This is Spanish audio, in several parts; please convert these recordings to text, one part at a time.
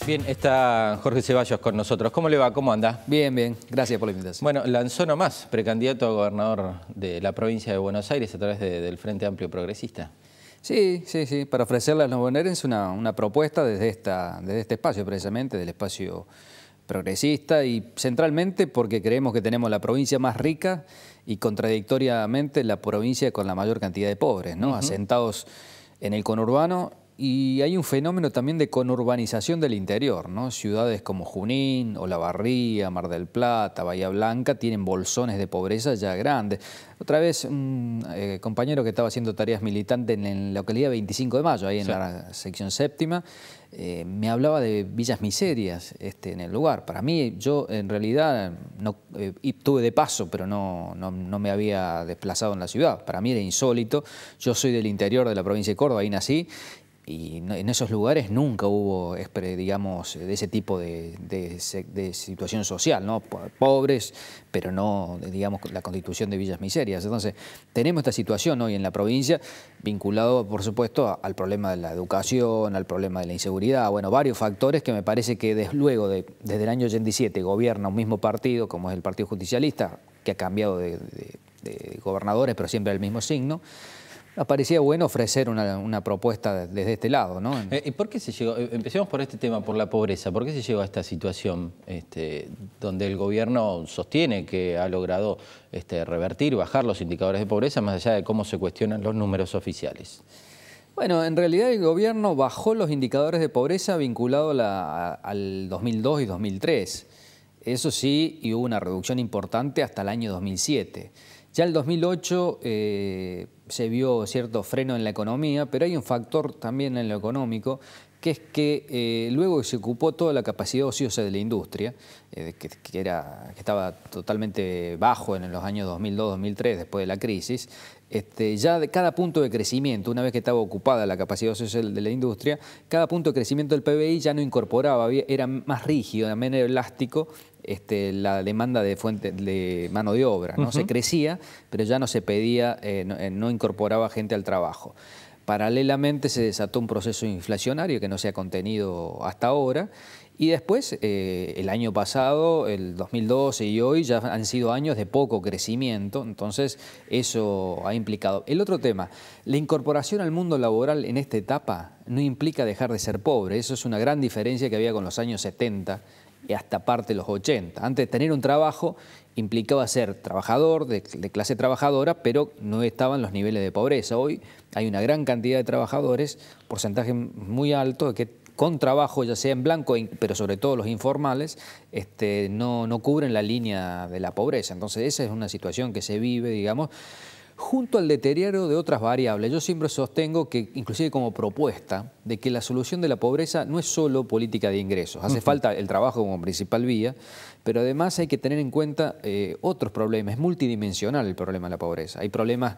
Bien, está Jorge Ceballos con nosotros. ¿Cómo le va? ¿Cómo anda? Bien, bien. Gracias por la invitación. Bueno, lanzó nomás, precandidato a gobernador de la provincia de Buenos Aires a través del Frente Amplio Progresista. Sí. Para ofrecerle a los bonaerenses una propuesta desde este espacio, precisamente, del espacio progresista, y centralmente porque creemos que tenemos la provincia más rica y contradictoriamente la provincia con la mayor cantidad de pobres, ¿no? Asentados en el conurbano. Y hay un fenómeno también de conurbanización del interior, ¿no? Ciudades como Junín, Olavarría, Mar del Plata, Bahía Blanca tienen bolsones de pobreza ya grandes. Otra vez un compañero que estaba haciendo tareas militantes en la localidad 25 de Mayo, ahí en la sección séptima, me hablaba de villas miserias en el lugar. Para mí, yo en realidad tuve de paso, pero no me había desplazado en la ciudad. Para mí era insólito. Yo soy del interior de la provincia de Córdoba, ahí nací. Y en esos lugares nunca hubo, digamos, de ese tipo de situación social, ¿no? Pobres, pero no, digamos, la constitución de villas miserias. Entonces, tenemos esta situación hoy en la provincia, vinculado, por supuesto, al problema de la educación, al problema de la inseguridad, bueno, varios factores que me parece que desde el año 87 gobierna un mismo partido, como es el Partido Justicialista, que ha cambiado de gobernadores, pero siempre el mismo signo. Nos parecía bueno ofrecer una propuesta desde este lado, ¿no? ¿Y por qué se llegó? Empecemos por este tema, por la pobreza. ¿Por qué se llegó a esta situación donde el gobierno sostiene que ha logrado revertir, bajar los indicadores de pobreza, más allá de cómo se cuestionan los números oficiales? Bueno, en realidad el gobierno bajó los indicadores de pobreza vinculados al 2002 y 2003. Eso sí, y hubo una reducción importante hasta el año 2007. Ya el 2008 se vio cierto freno en la economía, pero hay un factor también en lo económico, que es que luego que se ocupó toda la capacidad ociosa de la industria, que estaba totalmente bajo en los años 2002-2003, después de la crisis, ya de cada punto de crecimiento, una vez que estaba ocupada la capacidad ociosa de la industria, cada punto de crecimiento del PBI ya no incorporaba, era más rígido, era menos elástico, la demanda de mano de obra, ¿no? Se crecía, pero ya no se pedía, no incorporaba gente al trabajo. Paralelamente se desató un proceso inflacionario que no se ha contenido hasta ahora, y después el año pasado, el 2012 y hoy ya han sido años de poco crecimiento, entonces eso ha implicado. El otro tema, la incorporación al mundo laboral en esta etapa no implica dejar de ser pobre, eso es una gran diferencia que había con los años 70 y hasta parte de los 80. Antes de tener un trabajo implicaba ser trabajador, de clase trabajadora, pero no estaban los niveles de pobreza. Hoy hay una gran cantidad de trabajadores, porcentaje muy alto, que con trabajo, ya sea en blanco, pero sobre todo los informales, no cubren la línea de la pobreza. Entonces esa es una situación que se vive, digamos, junto al deterioro de otras variables. Yo siempre sostengo que, inclusive como propuesta, de que la solución de la pobreza no es solo política de ingresos. Hace falta el trabajo como principal vía, pero además hay que tener en cuenta otros problemas. Es multidimensional el problema de la pobreza. Hay problemas,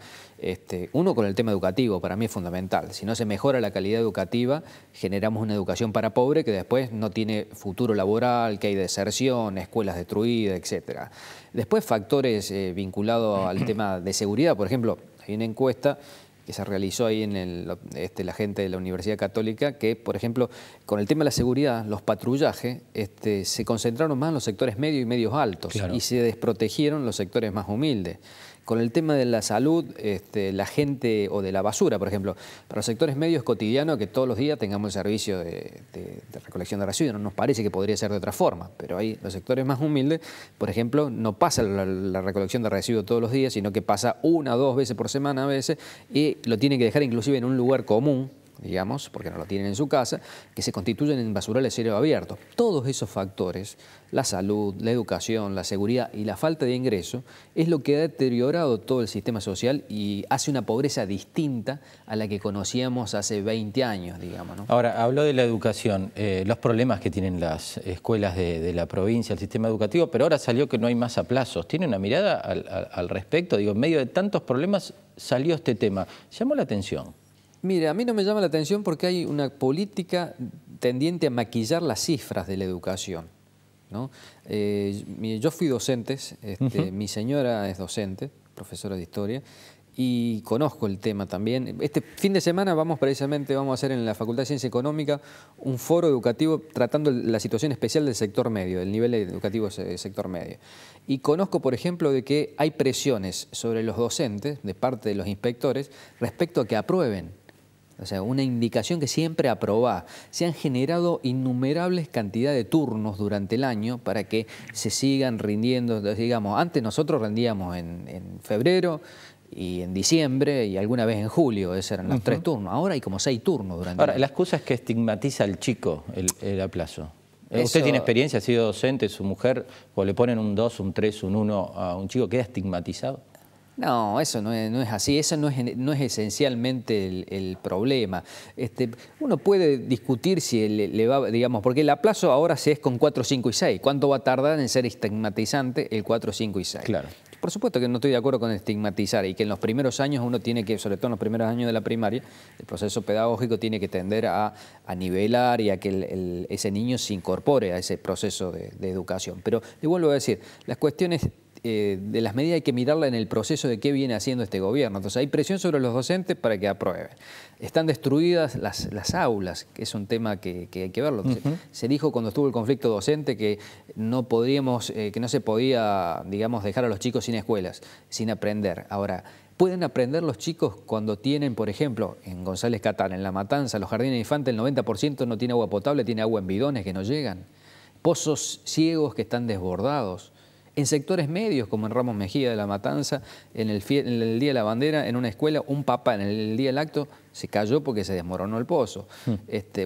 uno con el tema educativo, para mí es fundamental. Si no se mejora la calidad educativa, generamos una educación para pobre que después no tiene futuro laboral, que hay deserción, escuelas destruidas, etc. Después factores vinculados al tema de seguridad. Por ejemplo, hay una encuesta que se realizó ahí en la gente de la Universidad Católica, que, por ejemplo, con el tema de la seguridad, los patrullajes se concentraron más en los sectores medios y medios altos, y se desprotegieron los sectores más humildes. Con el tema de la salud, la gente, o de la basura, por ejemplo, para los sectores medios cotidianos, que todos los días tengamos el servicio de recolección de residuos. No nos parece que podría ser de otra forma, pero ahí los sectores más humildes, por ejemplo, no pasa la recolección de residuos todos los días, sino que pasa 1 o 2 veces por semana a veces, y lo tienen que dejar inclusive en un lugar común, digamos, porque no lo tienen en su casa, que se constituyen en basurales a cielo abierto. Todos esos factores, la salud, la educación, la seguridad y la falta de ingreso, es lo que ha deteriorado todo el sistema social y hace una pobreza distinta a la que conocíamos hace 20 años, digamos, ¿no? Ahora, habló de la educación, los problemas que tienen las escuelas de la provincia, el sistema educativo, pero ahora salió que no hay más aplazos. ¿Tiene una mirada al respecto? Digo, en medio de tantos problemas salió este tema. ¿Llamó la atención? Mira, a mí no me llama la atención porque hay una política tendiente a maquillar las cifras de la educación, ¿no? Yo fui docente, mi señora es docente, profesora de historia, y conozco el tema también. Este fin de semana vamos a hacer en la Facultad de Ciencia Económica un foro educativo tratando la situación especial del sector medio, del nivel educativo del sector medio. Y conozco, por ejemplo, de que hay presiones sobre los docentes de parte de los inspectores respecto a que aprueben. O sea, una indicación que siempre aprobá. Se han generado innumerables cantidades de turnos durante el año para que se sigan rindiendo. Digamos, antes nosotros rendíamos en febrero y en diciembre y alguna vez en julio, esos eran los 3 turnos. Ahora hay como 6 turnos durante el año. La excusa es que estigmatiza al chico el aplazo. Eso... ¿Usted tiene experiencia, ha sido docente, su mujer, o le ponen un 2, un 3, un 1 a un chico, queda estigmatizado? No, eso no es así, eso no es esencialmente el problema. Uno puede discutir si le va, digamos, porque el aplazo ahora se es con 4, 5 y 6. ¿Cuánto va a tardar en ser estigmatizante el 4, 5 y 6? Claro. Por supuesto que no estoy de acuerdo con estigmatizar y que en los primeros años uno tiene que, sobre todo en los primeros años de la primaria, el proceso pedagógico tiene que tender a nivelar y a que ese niño se incorpore a ese proceso de educación. Pero le vuelvo a decir, las cuestiones de las medidas hay que mirarla en el proceso de qué viene haciendo este gobierno. Entonces hay presión sobre los docentes para que aprueben. Están destruidas las aulas, que es un tema que hay que verlo. Se dijo cuando estuvo el conflicto docente que no se podía, digamos, dejar a los chicos sin escuelas, sin aprender. Ahora, ¿pueden aprender los chicos cuando tienen, por ejemplo, en González Catán, en La Matanza, los jardines de infantes, el 90% no tiene agua potable, tiene agua en bidones que no llegan? Pozos ciegos que están desbordados. En sectores medios, como en Ramos Mejía de La Matanza, en el Día de la Bandera, en una escuela, un papá en el día del acto se cayó porque se desmoronó el pozo.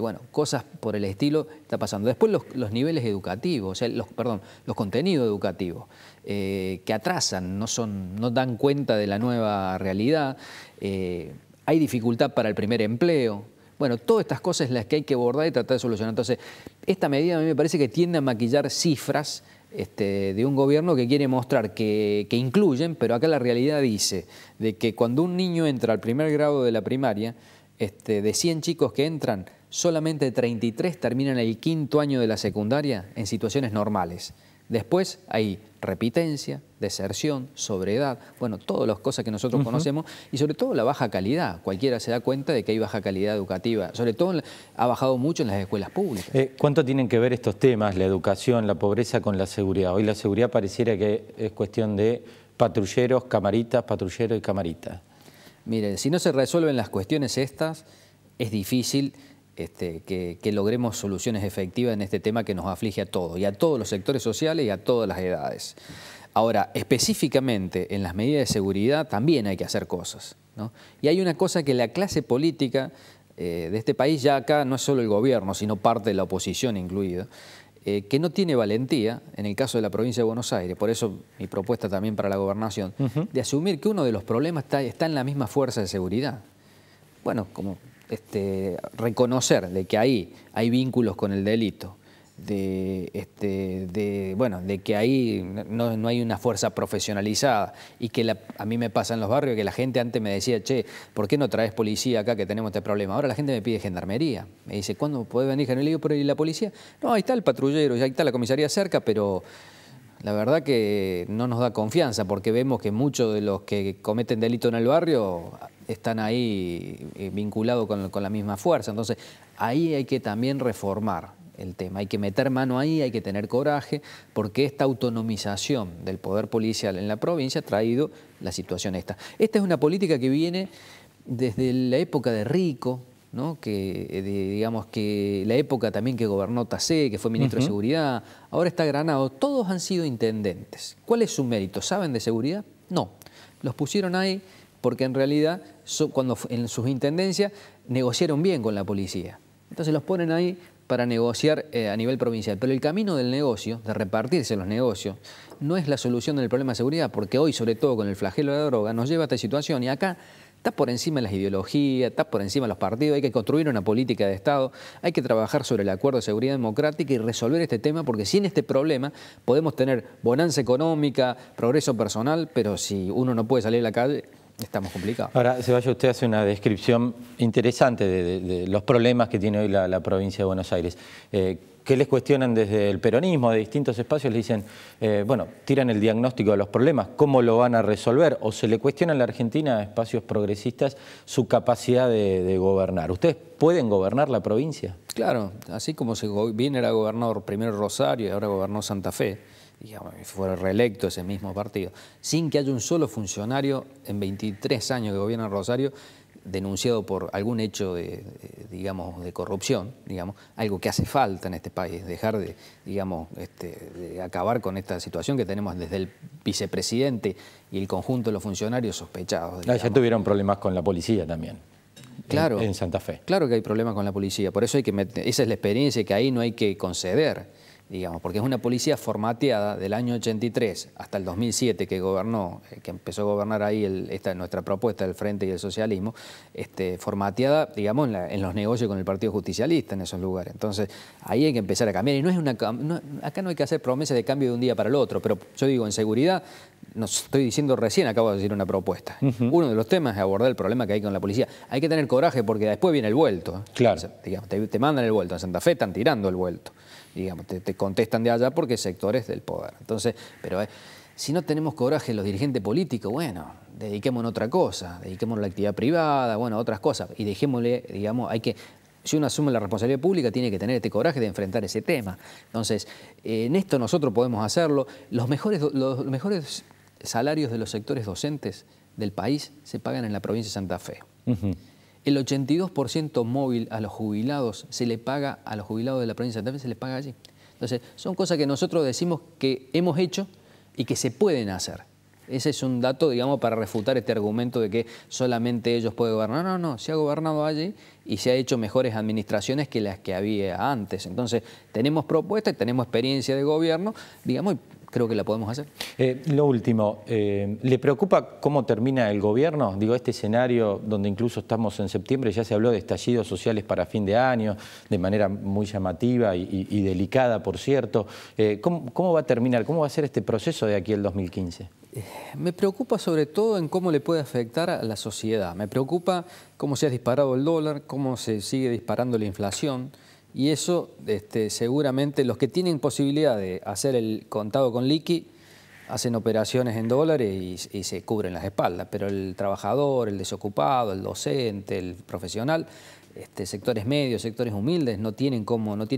Bueno, cosas por el estilo está pasando. Después los niveles educativos, o sea, los contenidos educativos, que atrasan, no dan cuenta de la nueva realidad. Hay dificultad para el primer empleo. Bueno, todas estas cosas es las que hay que abordar y tratar de solucionar. Entonces, esta medida a mí me parece que tiende a maquillar cifras de un gobierno que quiere mostrar que incluyen, pero acá la realidad dice de que cuando un niño entra al primer grado de la primaria, de 100 chicos que entran, solamente 33 terminan el 5º año de la secundaria en situaciones normales. Después hay repitencia, deserción, sobriedad, bueno, todas las cosas que nosotros conocemos y sobre todo la baja calidad. Cualquiera se da cuenta de que hay baja calidad educativa, sobre todo ha bajado mucho en las escuelas públicas. ¿Cuánto tienen que ver estos temas, la educación, la pobreza, con la seguridad? Hoy la seguridad pareciera que es cuestión de patrulleros, camaritas, patrulleros y camaritas. Mire, si no se resuelven las cuestiones estas, es difícil que logremos soluciones efectivas en este tema que nos aflige a todos, y a todos los sectores sociales y a todas las edades. Ahora, específicamente en las medidas de seguridad también hay que hacer cosas, ¿no? Y hay una cosa que la clase política de este país, ya acá no es solo el gobierno, sino parte de la oposición incluida, que no tiene valentía, en el caso de la provincia de Buenos Aires, por eso mi propuesta también para la gobernación, de asumir que uno de los problemas está en la misma fuerza de seguridad. Bueno, como reconocer de que ahí hay vínculos con el delito, de que ahí no hay una fuerza profesionalizada y que a mí me pasa en los barrios que la gente antes me decía, che, ¿por qué no traes policía acá que tenemos este problema? Ahora la gente me pide gendarmería, me dice, ¿cuándo puede venir gendarmería? Pero ¿y la policía? No, ahí está el patrullero, ahí está la comisaría cerca, pero la verdad que no nos da confianza porque vemos que muchos de los que cometen delito en el barrio están ahí vinculados con la misma fuerza. Entonces, ahí hay que también reformar el tema. Hay que meter mano ahí, hay que tener coraje, porque esta autonomización del poder policial en la provincia ha traído la situación esta. Esta es una política que viene desde la época de Rico, ¿no? Digamos que la época también que gobernó Tassé, que fue ministro de Seguridad, ahora está Granado, todos han sido intendentes. ¿Cuál es su mérito? ¿Saben de seguridad? No. Los pusieron ahí porque en realidad cuando en sus intendencias negociaron bien con la policía. Entonces los ponen ahí para negociar a nivel provincial. Pero el camino del negocio, de repartirse los negocios, no es la solución del problema de seguridad, porque hoy, sobre todo con el flagelo de la droga, nos lleva a esta situación y acá está por encima de las ideologías, está por encima de los partidos, hay que construir una política de Estado, hay que trabajar sobre el acuerdo de seguridad democrática y resolver este tema, porque sin este problema podemos tener bonanza económica, progreso personal, pero si uno no puede salir a la calle, estamos complicados. Ahora, Ceballos, usted hace una descripción interesante de los problemas que tiene hoy la provincia de Buenos Aires. que les cuestionan desde el peronismo, de distintos espacios, le dicen, bueno, tiran el diagnóstico de los problemas, ¿cómo lo van a resolver? O se le cuestiona en la Argentina a espacios progresistas su capacidad de gobernar. ¿Ustedes pueden gobernar la provincia? Claro, así como bien era gobernador primero Rosario y ahora gobernó Santa Fe, digamos, fue reelecto ese mismo partido, sin que haya un solo funcionario en 23 años que gobierna Rosario denunciado por algún hecho digamos, de corrupción, digamos, algo que hace falta en este país, dejar de, digamos, de acabar con esta situación que tenemos desde el vicepresidente y el conjunto de los funcionarios sospechados. Ya tuvieron problemas con la policía también. Claro, en Santa Fe. Claro que hay problemas con la policía, por eso hay que esa es la experiencia que ahí no hay que conceder, digamos, porque es una policía formateada del año 83 hasta el 2007 que gobernó, que empezó a gobernar ahí nuestra propuesta del Frente y el Socialismo, formateada, digamos, en los negocios con el Partido Justicialista en esos lugares. Entonces, ahí hay que empezar a cambiar. Y acá no hay que hacer promesas de cambio de un día para el otro, pero yo digo, en seguridad, no estoy diciendo recién, acabo de decir una propuesta. Uno de los temas es abordar el problema que hay con la policía. Hay que tener coraje porque después viene el vuelto. Claro. O sea, digamos, te mandan el vuelto. En Santa Fe están tirando el vuelto. Digamos, te contestan de allá porque sectores del poder. Entonces, pero si no tenemos coraje los dirigentes políticos, bueno, dediquémonos a otra cosa, dediquémonos a la actividad privada, bueno, a otras cosas, y dejémosle, digamos, si uno asume la responsabilidad pública, tiene que tener este coraje de enfrentar ese tema. Entonces, en esto nosotros podemos hacerlo. Los mejores salarios de los sectores docentes del país se pagan en la provincia de Santa Fe. El 82% móvil a los jubilados se le paga, a los jubilados de la provincia de Santa Fe se les paga allí. Entonces, son cosas que nosotros decimos que hemos hecho y que se pueden hacer. Ese es un dato, digamos, para refutar este argumento de que solamente ellos pueden gobernar. No, no, se ha gobernado allí y se ha hecho mejores administraciones que las que había antes. Entonces, tenemos propuestas y tenemos experiencia de gobierno, digamos, y creo que la podemos hacer. Lo último, ¿le preocupa cómo termina el gobierno? Digo, este escenario donde incluso estamos en septiembre, ya se habló de estallidos sociales para fin de año, de manera muy llamativa y delicada, por cierto. ¿Cómo va a terminar? ¿Cómo va a ser este proceso de aquí al 2015? Me preocupa sobre todo en cómo le puede afectar a la sociedad. Me preocupa cómo se ha disparado el dólar, cómo se sigue disparando la inflación. Y eso seguramente los que tienen posibilidad de hacer el contado con liqui hacen operaciones en dólares y se cubren las espaldas, pero el trabajador, el desocupado, el docente, el profesional, sectores medios, sectores humildes no tienen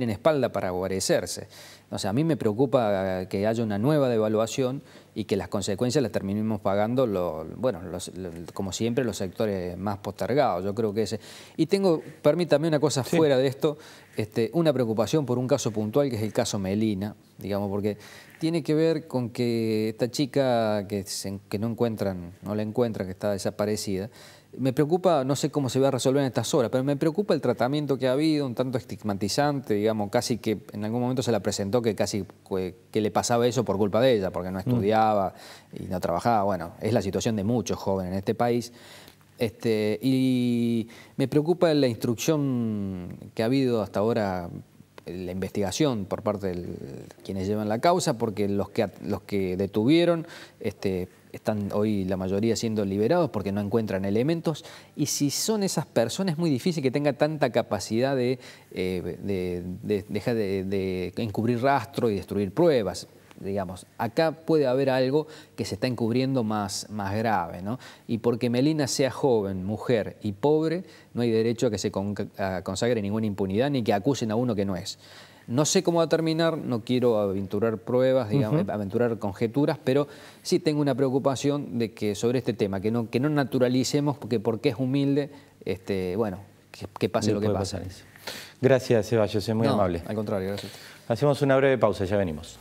espalda para guarecerse. O sea, a mí me preocupa que haya una nueva devaluación y que las consecuencias las terminemos pagando, como siempre, los sectores más postergados. Yo creo que ese... Y permítame una cosa fuera de esto, una preocupación por un caso puntual que es el caso Melina, digamos, porque tiene que ver con que esta chica que no la encuentran, que está desaparecida. Me preocupa, no sé cómo se va a resolver en estas horas, pero me preocupa el tratamiento que ha habido, un tanto estigmatizante, digamos, casi que en algún momento se la presentó que casi que le pasaba eso por culpa de ella, porque no estudiaba y no trabajaba. Bueno, es la situación de muchos jóvenes en este país. Y me preocupa la instrucción que ha habido hasta ahora, la investigación por parte de quienes llevan la causa, porque los que detuvieron están hoy la mayoría siendo liberados porque no encuentran elementos, y si son esas personas es muy difícil que tenga tanta capacidad de encubrir rastro y destruir pruebas. Digamos, acá puede haber algo que se está encubriendo más grave, ¿no? Y porque Melina sea joven, mujer y pobre, no hay derecho a que se consagre ninguna impunidad ni que acusen a uno que no es. No sé cómo va a terminar, no quiero aventurar pruebas, digamos, aventurar conjeturas, pero sí tengo una preocupación de que sobre este tema, que no naturalicemos porque es humilde, bueno, que pase lo que pase. Gracias, Ceballos, es muy amable. Al contrario, gracias. Hacemos una breve pausa, ya venimos.